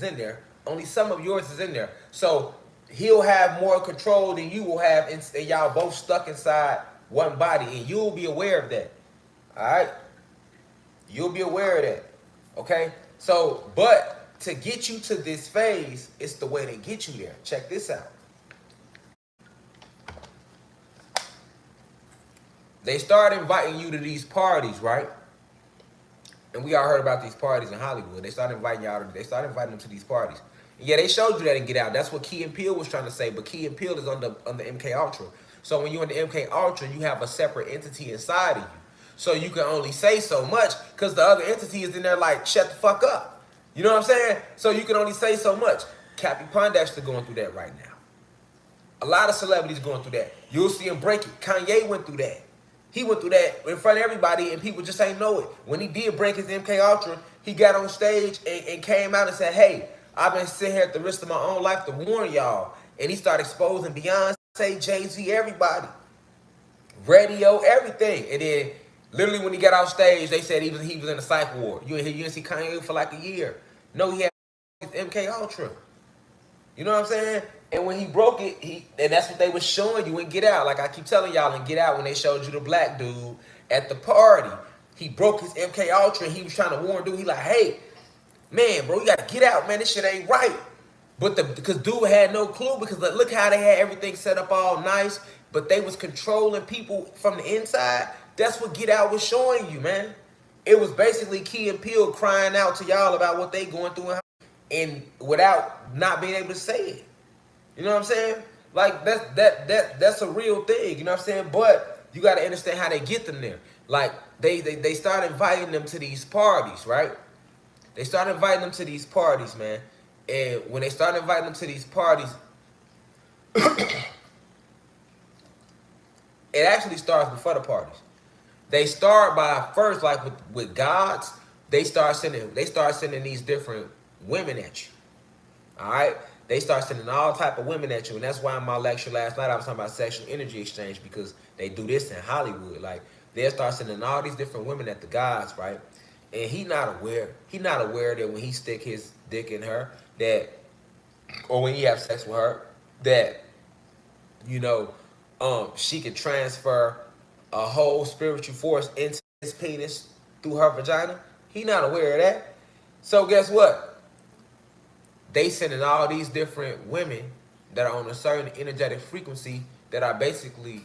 is in there. Only some of yours is in there. So he'll have more control than you will have, and y'all both stuck inside one body, and you'll be aware of that. All right? You'll be aware of that. Okay? So, but to get you to this phase, it's the way they get you there. Check this out. They start inviting you to these parties, right? And we all heard about these parties in Hollywood. They started inviting them to these parties. And yeah, they showed you that in Get Out. That's what Key and Peele was trying to say. But Key and Peele is on the MK Ultra. So when you're in the MK Ultra, you have a separate entity inside of you. So you can only say so much because the other entity is in there like, shut the fuck up. You know what I'm saying? So you can only say so much. Cappiepondexter going through that right now. A lot of celebrities going through that. You'll see him break it. Kanye went through that. He went through that in front of everybody, and people just ain't know it. When he did break his MK Ultra, he got on stage and came out and said, hey, I've been sitting here at the risk of my own life to warn y'all. And he started exposing Beyonce, Jay-Z, everybody. Radio, everything. And then literally when he got off stage, they said he was in a psych ward. You didn't see Kanye for like a year. No, he had his MK Ultra. You know what I'm saying? And when he broke it, and that's what they was showing you in Get Out. Like I keep telling y'all in Get Out, when they showed you the black dude at the party, he broke his MK Ultra and he was trying to warn dude. He like, hey, man, bro, you gotta get out, man. This shit ain't right. But because dude had no clue, because look how they had everything set up all nice, but they was controlling people from the inside. That's what Get Out was showing you, man. It was basically Key and Peele crying out to y'all about what they going through and without not being able to say it. You know what I'm saying? Like that's a real thing. You know what I'm saying? But you got to understand how they get them there. Like they start inviting them to these parties, right? They start inviting them to these parties, man. And when they start inviting them to these parties, it actually starts before the parties. They start by first, like with gods, they start sending these different women at you. All right? They start sending all type of women at you, and that's why in my lecture last night I was talking about sexual energy exchange, because they do this in Hollywood. Like they'll start sending all these different women at the gods, right? And he not aware that when he stick his dick in her, that, or when he have sex with her, that, you know, she can transfer a whole spiritual force into his penis through her vagina. He not aware of that. So guess what? They sending all these different women that are on a certain energetic frequency that are basically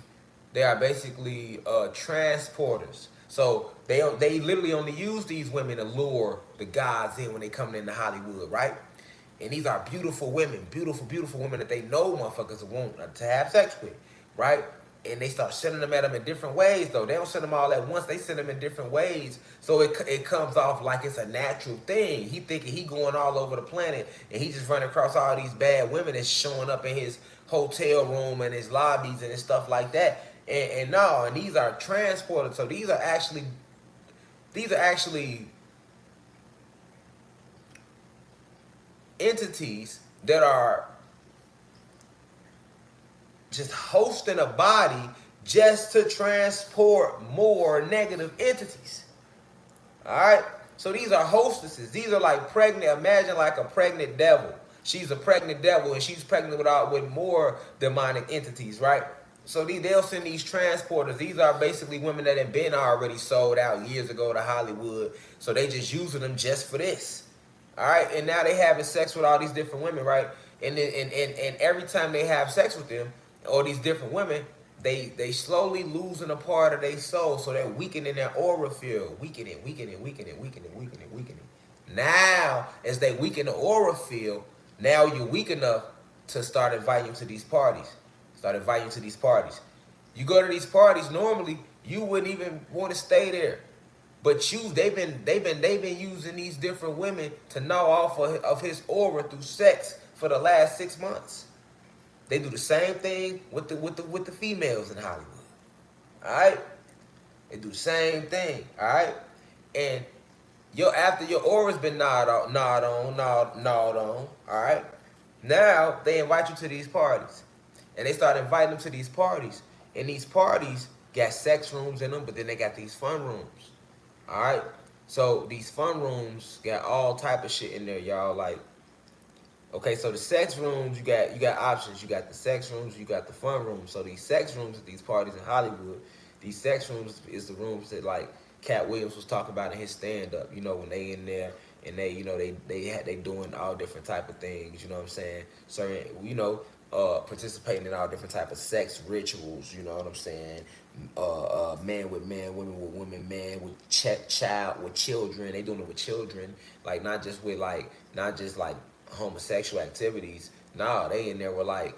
transporters. So they literally only use these women to lure the gods in when they come into Hollywood, right? And these are beautiful women, beautiful women that they know motherfuckers want to have sex with, right? And they start sending them at them in different ways, though. They don't send them all at once. They send them in different ways. So it comes off like it's a natural thing. He thinking he going all over the planet, and he just running across all these bad women that's showing up in his hotel room and his lobbies and his stuff like that. And no, and these are transported. So these are actually entities that are just hosting a body just to transport more negative entities. All right? So these are hostesses. These are like pregnant. Imagine like a pregnant devil. She's a pregnant devil, and she's pregnant with more demonic entities, right? So they'll send these transporters. These are basically women that have been already sold out years ago to Hollywood. So they just using them just for this. All right? And now they having sex with all these different women, right? And every time they have sex with them, or these different women, they slowly losing a part of their soul, so they're weakening their aura field, weakening. Now, as they weaken the aura field, now you're weak enough to start inviting you to these parties. You go to these parties, normally you wouldn't even want to stay there, but they've been using these different women to gnaw off of his aura through sex for the last 6 months. They do the same thing with the females in Hollywood. All right? They do the same thing. All right? And after your aura's been gnawed on, all right? Now they invite you to these parties. And they start inviting them to these parties. And these parties got sex rooms in them, but then they got these fun rooms. All right? So these fun rooms got all type of shit in there, y'all. Like Okay, so the sex rooms, you got options. You got the sex rooms, you got the fun rooms. So these sex rooms at these parties in Hollywood, these sex rooms is the rooms that like Cat Williams was talking about in his stand up. You know, when they in there and they, they doing all different type of things. You know what I'm saying? Certain, participating in all different type of sex rituals. You know what I'm saying? Man with man, women with women, man with child with children. They doing it with children, like not just like homosexual activities. Nah, they in there with like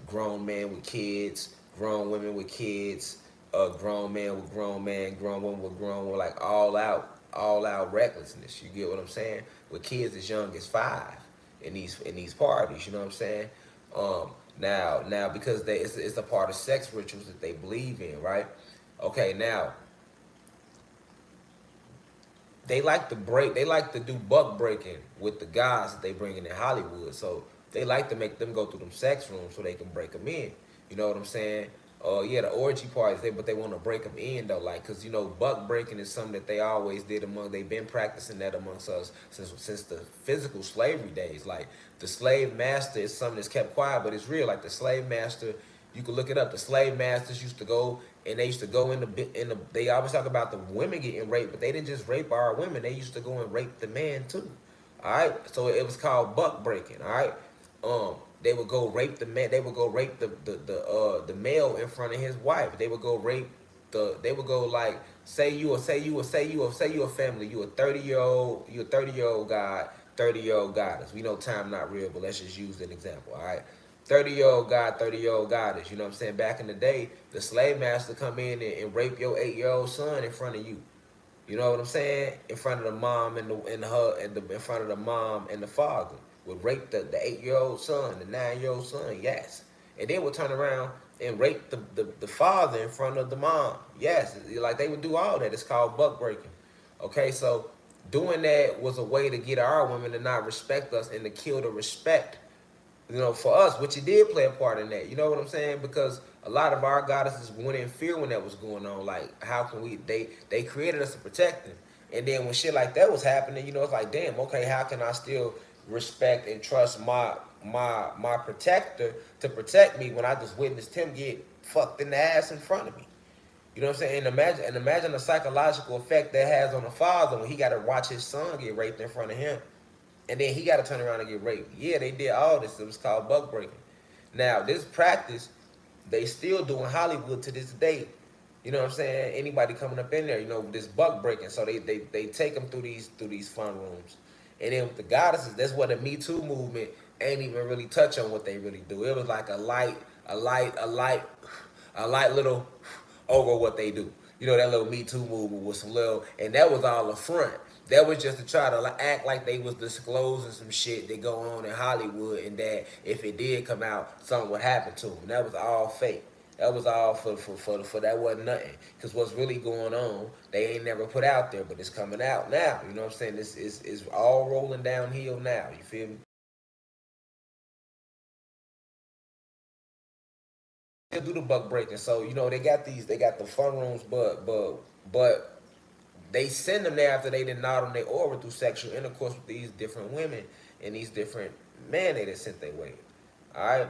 grown men with kids, grown women with kids, grown man with grown man, grown woman with grown woman, like all out recklessness. You get what I'm saying? With kids as young as 5 in these parties. You know what I'm saying? Um, now because it's a part of sex rituals that they believe in, right? Okay, now they like to do buck breaking with the guys that they bring in Hollywood. So they like to make them go through them sex rooms so they can break them in. You know what I'm saying? Yeah, the orgy parties, but they want to break them in though, like, cause buck breaking is something that they always did they've been practicing that amongst us since the physical slavery days. Like the slave master is something that's kept quiet, but it's real. Like the slave master, you can look it up. The slave masters used to go and they used to go in the. They always talk about the women getting raped, but they didn't just rape our women. They used to go and rape the man too. All right, so it was called buck breaking. All right, they would go rape the man. They would go rape the male in front of his wife. They would go rape They would go like say you a family. You a 30-year-old guy, 30-year-old goddess. We know time not real, but let's just use an example. All right. 30-year-old guy, 30-year-old goddess. You know what I'm saying? Back in the day, the slave master come in and rape your 8-year-old son in front of you. You know what I'm saying? In front of the mom in front of the mom and the father would rape the 8-year-old son, the 9-year-old son, yes. And then would turn around and rape the father in front of the mom. Yes. Like they would do all that. It's called buck breaking. Okay, so doing that was a way to get our women to not respect us and to kill the respect, for us, which it did play a part in that. You know what I'm saying? Because a lot of our goddesses went in fear when that was going on. Like, how can we? They created us to protect them, and then when shit like that was happening, it's like, damn, okay, how can I still respect and trust my protector to protect me when I just witnessed him get fucked in the ass in front of me? You know what I'm saying? And imagine the psychological effect that has on a father when he got to watch his son get raped in front of him. And then he got to turn around and get raped. Yeah, they did all this. It was called buck breaking. Now, this practice, they still do in Hollywood to this day. You know what I'm saying? Anybody coming up in there, this buck breaking. So they take them through these fun rooms. And then with the goddesses, that's what the Me Too movement ain't even really touch on what they really do. It was like a light little over what they do. That little Me Too movement was some little, and that was all a front. That was just to try to act like they was disclosing some shit that go on in Hollywood, and that if it did come out, something would happen to them. That was all fake. That was all for that wasn't nothing. Because what's really going on, they ain't never put out there, but it's coming out now. You know what I'm saying? This is all rolling downhill now. You feel me? They do the buck breaking. So they got the fun rooms, but they send them there after they did not on their aura through sexual intercourse with these different women and these different men they done sent their way. All right.